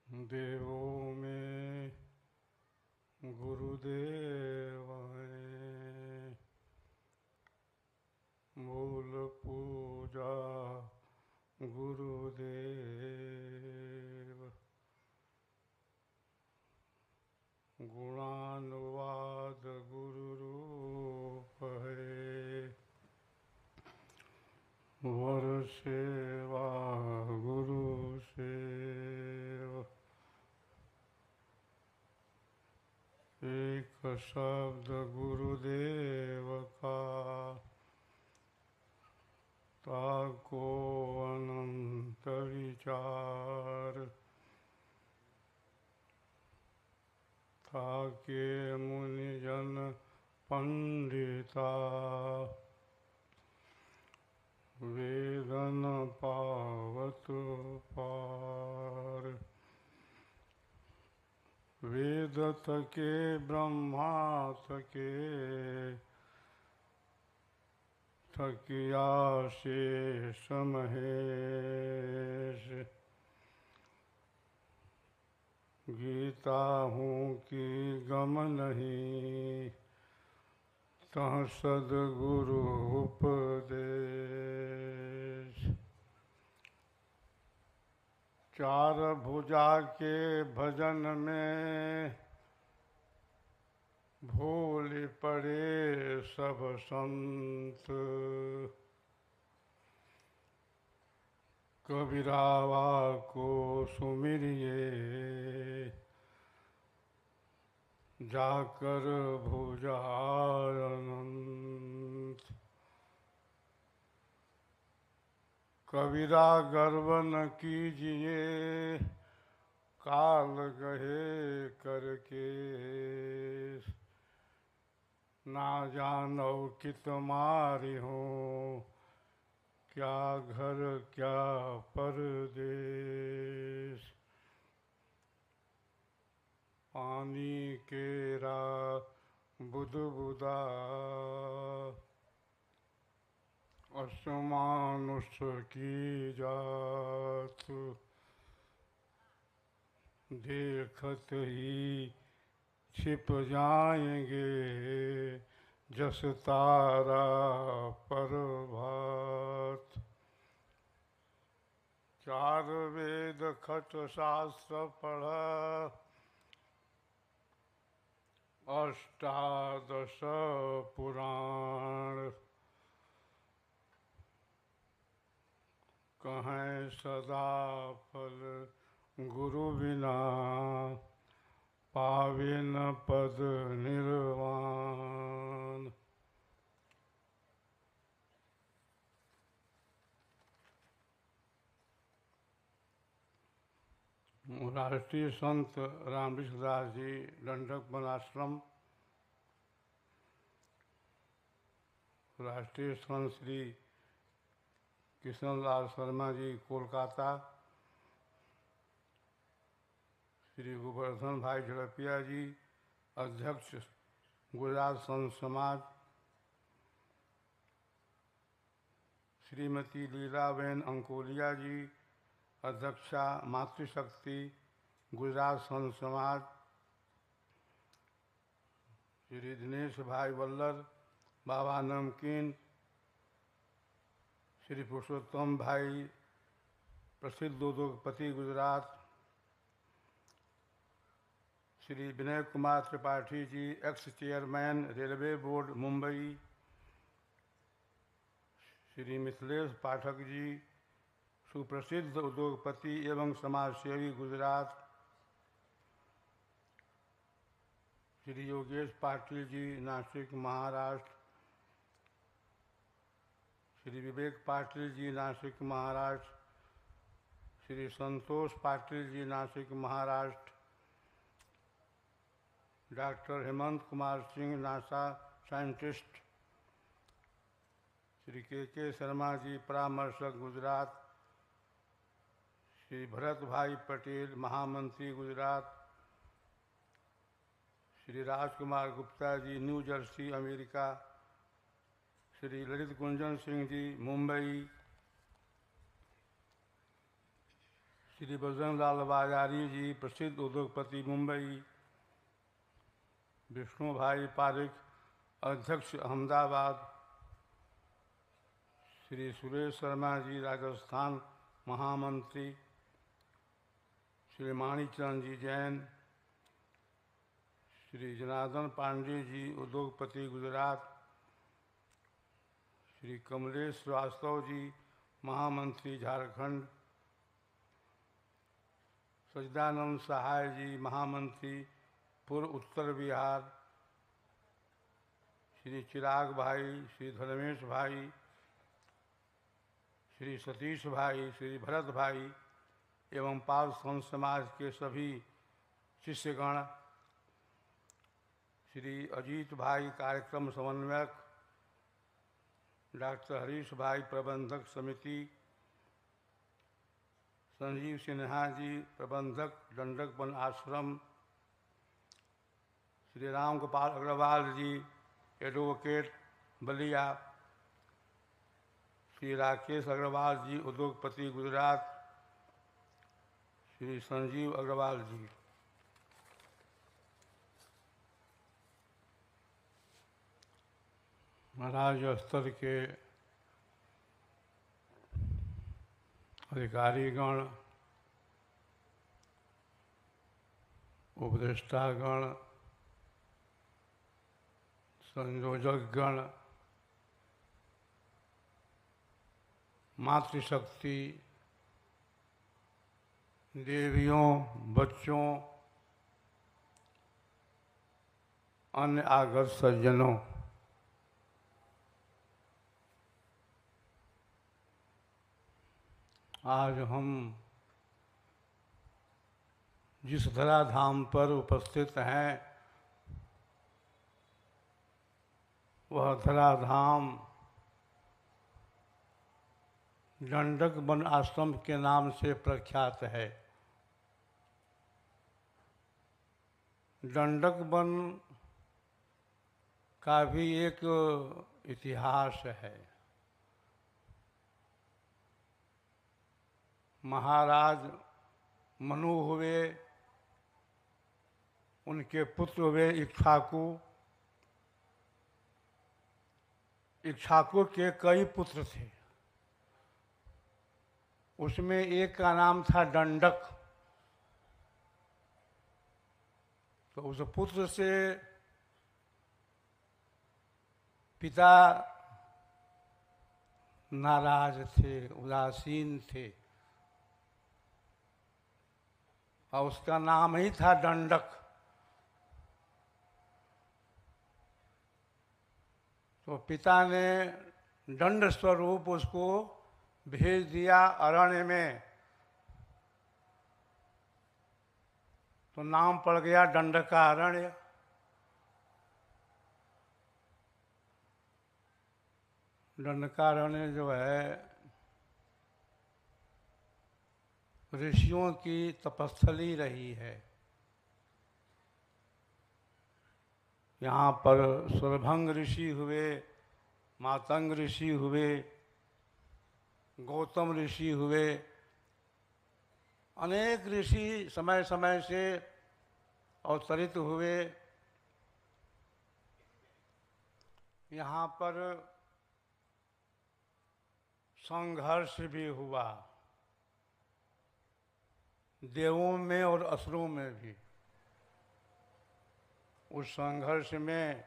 देवो में गुरुदेव हैं, मूल पूजा गुरुदेव। गुणानुवाद गुरु रूप है, वर सेवा गुरु सेव। एक शब्द गुरुदेव का, ताको अनंत विचार। ताके मुनिजन पंडिता, वेदन पावत पार। वेद तके ब्रह्मा तके, थकिया शेष महेश। गीता हूँ कि गम नहीं, तह सद्गुरु उपदेश। चार भुजा के भजन में, भूल पड़े सब संत। कबीरावा को सुमिरिए, जाकर भुजा अनंत। कबीरा गर्व न कीजिए, काल गहे करके। ना जानो कित मारी हूँ, क्या घर क्या परदेश। पानी केरा बुदबुदा, असमानुष की जात। देखत ही छिप जाएंगे, जस तारा प्रभात। चार वेद खट शास्त्र पढ़ा, अष्टादश पुराण। कहें सदा फल गुरु बिना, पावे न पद निर्वाण। राष्ट्रीय संत रामकृष्ण दास जी, दंडक वन आश्रम। राष्ट्रीय संत श्री कृष्णलाल शर्मा जी, कोलकाता। श्री गोवर्धन भाई झड़पिया जी, अध्यक्ष गुजरात संत समाज। श्रीमती लीलाबेन अंकोलिया जी, अध्यक्षा मातृशक्ति गुजरात संत समाज। श्री दिनेश भाई वल्लर, बाबा नमकीन। श्री पुरुषोत्तम भाई, प्रसिद्ध उद्योगपति Gujarat. Shri Vinay Kumar Tripathi ji, ex chairman railway board Mumbai. Shri Mithilesh Pathak ji, सुप्रसिद्ध उद्योगपति एवं समाजसेवी Gujarat. Shri Yogesh Patil ji, Nashik Maharashtra. Shri Vivek Patil ji, Nashik Maharashtra. Shri Santosh Patil ji, Nashik Maharashtra. Doctor Hemant Kumar Singh, NASA scientist. Shri K Sharma जी, परामर्शक गुजरात। श्री भरत भाई पटेल, महामंत्री Gujarat. Shri Rajkumar Gupta ji, new jersey America. Shri Lalit Gunjan Singh ji, Mumbai. Shri Bajrang Lal Bajari ji, प्रसिद्ध उद्योगपति मुंबई, विष्णु भाई पारिक, अध्यक्ष अहमदाबाद, श्री सुरेश शर्मा जी, राजस्थान महामंत्री, श्री माणिकचंद जी जैन, श्री जनार्दन पांडे जी, उद्योगपति गुजरात, श्री कमलेश श्रीवास्तव जी, महामंत्री झारखंड, सच्चिदानंद सहाय जी, महामंत्री पूर्व उत्तर बिहार, श्री चिराग भाई, श्री धर्मेश भाई, श्री सतीश भाई, श्री भरत भाई एवं पाल संत समाज के सभी शिष्यगण, श्री अजीत भाई कार्यक्रम समन्वयक, डॉक्टर हरीश भाई प्रबंधक समिति, संजीव सिन्हा जी प्रबंधक दंडक वन आश्रम, श्री राम गोपाल अग्रवाल जी एडवोकेट बलिया, श्री राकेश अग्रवाल जी उद्योगपति गुजरात, श्री संजीव अग्रवाल जी। राज्य स्तर के अधिकारीगण, उपदेष्टागण, संयोजकगण, मातृशक्ति, देवियों, बच्चों, अन्य आगत सज्जनों, आज हम जिस धराधाम पर उपस्थित हैं वह धराधाम दंडक वन आश्रम के नाम से प्रख्यात है। दंडक वन का भी एक इतिहास है। महाराज मनु हुए, उनके पुत्र हुए इक्ष्वाकु। इक्ष्वाकु के कई पुत्र थे, उसमें एक का नाम था दंडक। तो उस पुत्र से पिता नाराज थे, उदासीन थे और उसका नाम ही था दंडक। तो पिता ने दंड स्वरूप उसको भेज दिया अरण्य में, तो नाम पड़ गया दंडकारण्य। दंडकारण्य जो है ऋषियों की तपस्थली रही है। यहाँ पर सुरभंग ऋषि हुए, मातंग ऋषि हुए, गौतम ऋषि हुए, अनेक ऋषि समय समय से अवतरित हुए। यहाँ पर संघर्ष भी हुआ, देवों में और असुरों में भी। उस संघर्ष में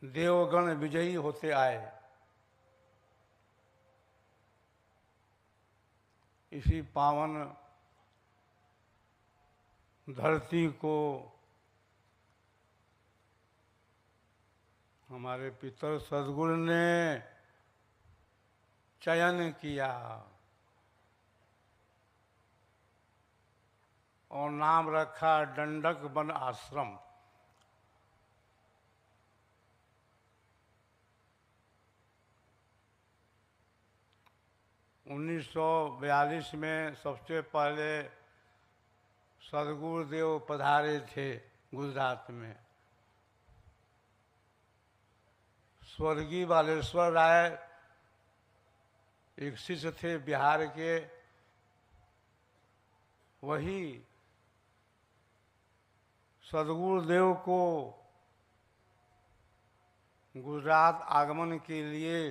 देवगण विजयी होते आए। इसी पावन धरती को हमारे पितर सद्गुरु ने चयन किया और नाम रखा दंडक वन आश्रम। उन्नीस 1942 में सबसे पहले सद्गुरुदेव पधारे थे गुजरात में। स्वर्गीय बालेश्वर राय एक शिष्य थे बिहार के, वही सद्गुरुदेव को गुजरात आगमन के लिए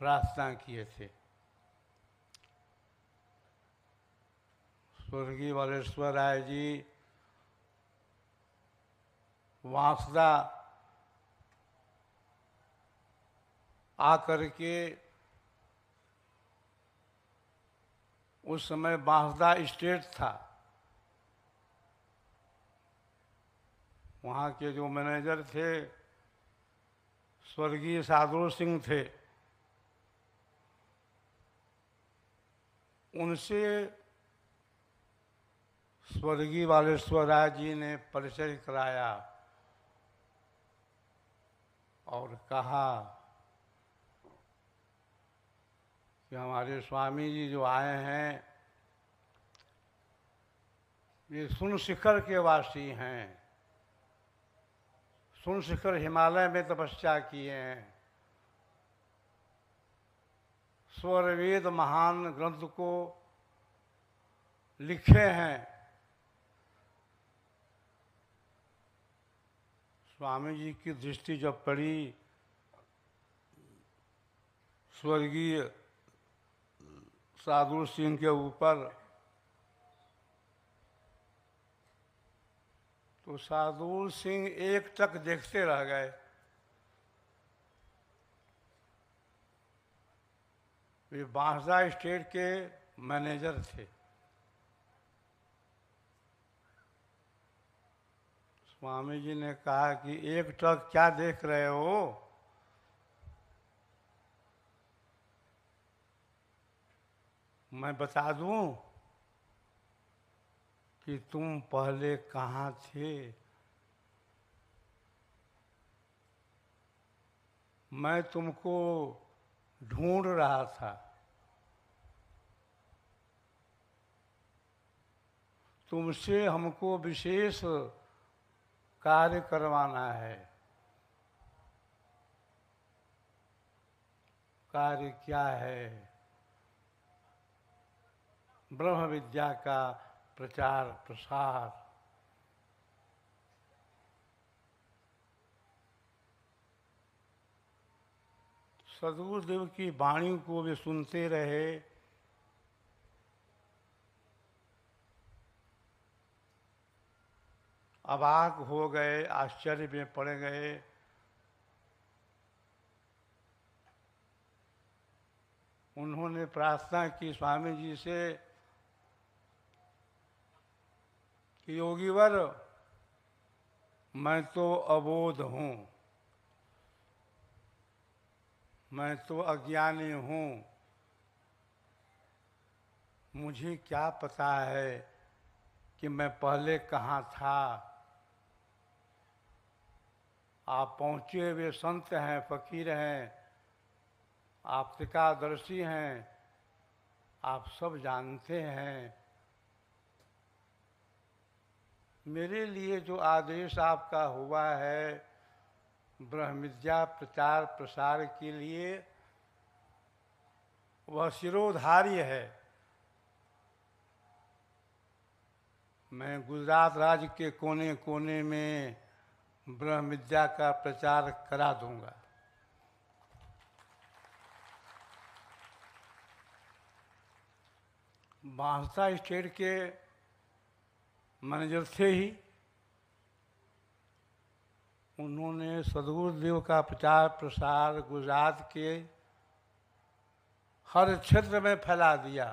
प्रार्थना किए थे। स्वर्गीय बालेश्वर राय जी वांसदा आकर के उस समय बांसदा स्टेट था, वहाँ के जो मैनेजर थे स्वर्गीय साधु सिंह थे। उनसे स्वर्गीय बालेश्वर राय जी ने परिचय कराया और कहा कि हमारे स्वामी जी जो आए हैं ये सुन शिखर के वासी हैं, सुन शिखर हिमालय में तपस्या किए हैं, स्वर वेद महान ग्रंथ को लिखे हैं। स्वामी जी की दृष्टि जब पड़ी स्वर्गीय साधु सिंह के ऊपर, तो साधु सिंह एक टक देखते रह गए। वे बांसदा स्टेट के मैनेजर थे। स्वामी जी ने कहा कि एक टक क्या देख रहे हो? मैं बता दूं कि तुम पहले कहाँ थे? मैं तुमको ढूंढ रहा था। तुमसे हमको विशेष कार्य करवाना है। कार्य क्या है? ब्रह्म विद्या का प्रचार प्रसार। सद्गुरुदेव की वाणी को वे सुनते रहे। अवाक हो गए, आश्चर्य में पड़ गए। उन्होंने प्रार्थना की स्वामी जी से कि योगीवर मैं तो अबोध हूँ, मैं तो अज्ञानी हूँ, मुझे क्या पता है कि मैं पहले कहाँ था। आप पहुँचे हुए संत हैं, फकीर हैं, आप त्रिकादर्शी हैं, आप सब जानते हैं। मेरे लिए जो आदेश आपका हुआ है ब्रह्म विद्या प्रचार प्रसार के लिए, वह शिरोधार्य है। मैं गुजरात राज्य के कोने कोने में ब्रह्म विद्या का प्रचार करा दूंगा। बांसदा स्टेट के मैनेजर थे ही, उन्होंने सद्गुरुदेव का प्रचार प्रसार गुजरात के हर क्षेत्र में फैला दिया।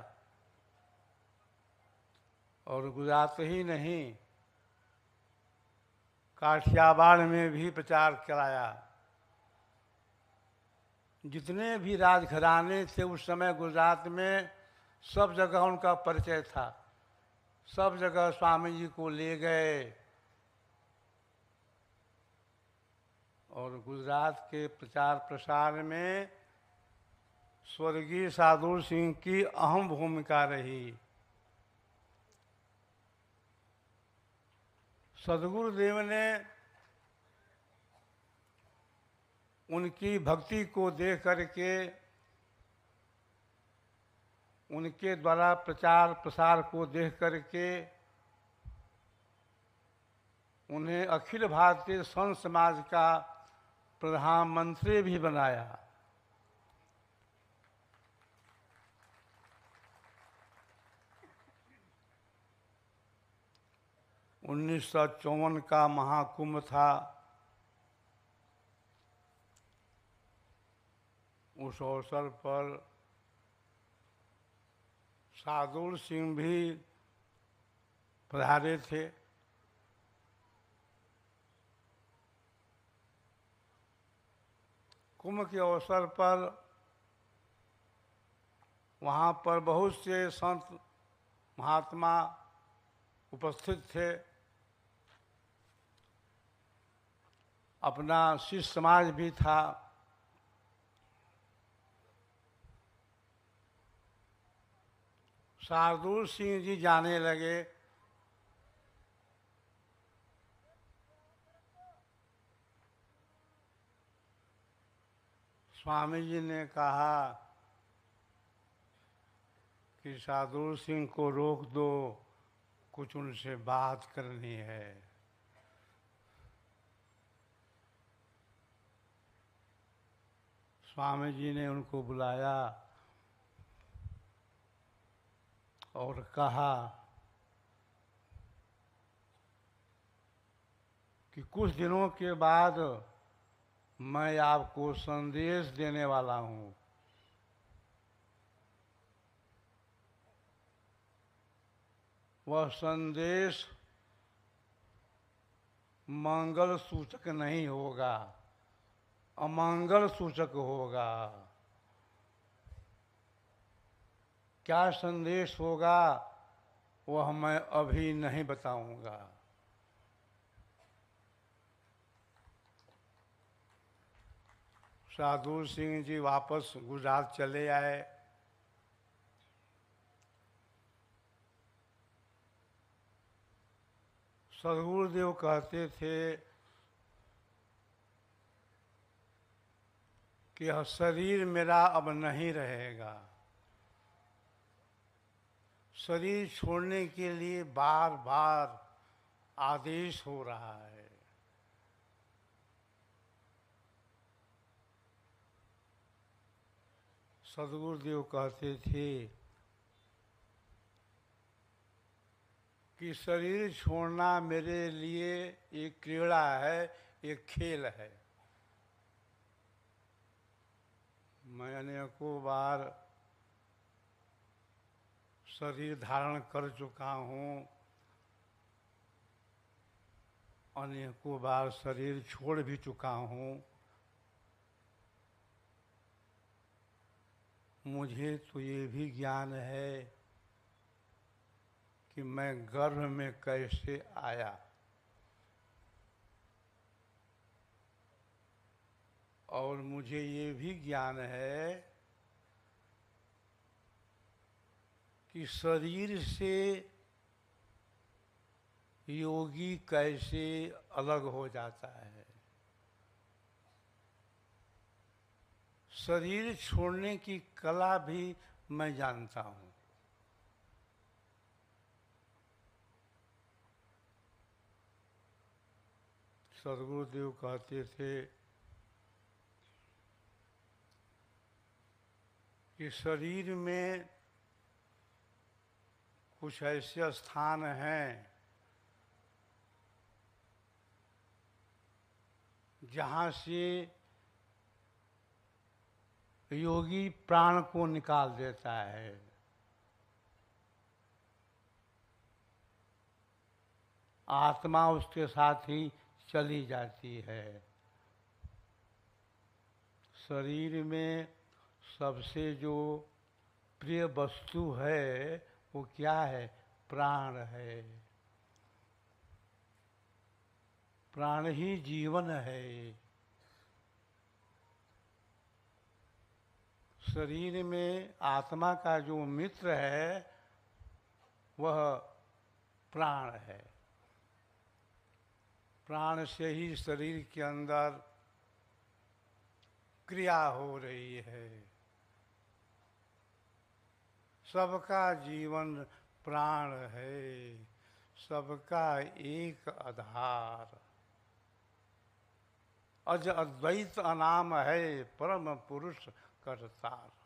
और गुजरात ही नहीं, काठियावाड़ में भी प्रचार कराया। जितने भी राजघराने थे उस समय गुजरात में, सब जगह उनका परिचय था। सब जगह स्वामी जी को ले गए और गुजरात के प्रचार प्रसार में स्वर्गीय साधु सिंह की अहम भूमिका रही। सद्गुरुदेव ने उनकी भक्ति को देख करके उनके द्वारा प्रचार प्रसार को देख करके उन्हें अखिल भारतीय संत समाज का प्रधानमंत्री भी बनाया। 1954 का महाकुंभ था। उस अवसर पर शार्दुल सिंह भी पधारे थे। कुंभ के अवसर पर वहाँ पर बहुत से संत महात्मा उपस्थित थे। अपना शिष्य समाज भी था। शार्दुल सिंह जी जाने लगे। स्वामी जी ने कहा कि शार्दुल सिंह को रोक दो, कुछ उनसे बात करनी है। स्वामी जी ने उनको बुलाया और कहा कि कुछ दिनों के बाद मैं आपको संदेश देने वाला हूँ। वह संदेश मंगल सूचक नहीं होगा, अमंगल सूचक होगा। क्या संदेश होगा वह मैं अभी नहीं बताऊंगा। शार्दुल सिंह जी वापस गुजरात चले आए। सद्गुरुदेव कहते थे कि यह शरीर मेरा अब नहीं रहेगा। शरीर छोड़ने के लिए बार बार आदेश हो रहा है। सद्गुरुदेव कहते थे कि शरीर छोड़ना मेरे लिए एक क्रीड़ा है, एक खेल है। मैं अनेकों बार शरीर धारण कर चुका हूँ, अनेकों बार शरीर छोड़ भी चुका हूँ। मुझे तो ये भी ज्ञान है कि मैं गर्भ में कैसे आया, और मुझे ये भी ज्ञान है कि शरीर से योगी कैसे अलग हो जाता है। शरीर छोड़ने की कला भी मैं जानता हूँ। सद्गुरुदेव कहते थे कि शरीर में कुछ ऐसे स्थान हैं जहाँ से योगी प्राण को निकाल देता है। आत्मा उसके साथ ही चली जाती है। शरीर में सबसे जो प्रिय वस्तु है वो क्या है? प्राण है। प्राण ही जीवन है। शरीर में आत्मा का जो मित्र है वह प्राण है। प्राण से ही शरीर के अंदर क्रिया हो रही है। सबका जीवन प्राण है, सबका एक आधार। अज अद्वैत अनाम है, परम पुरुष करतार।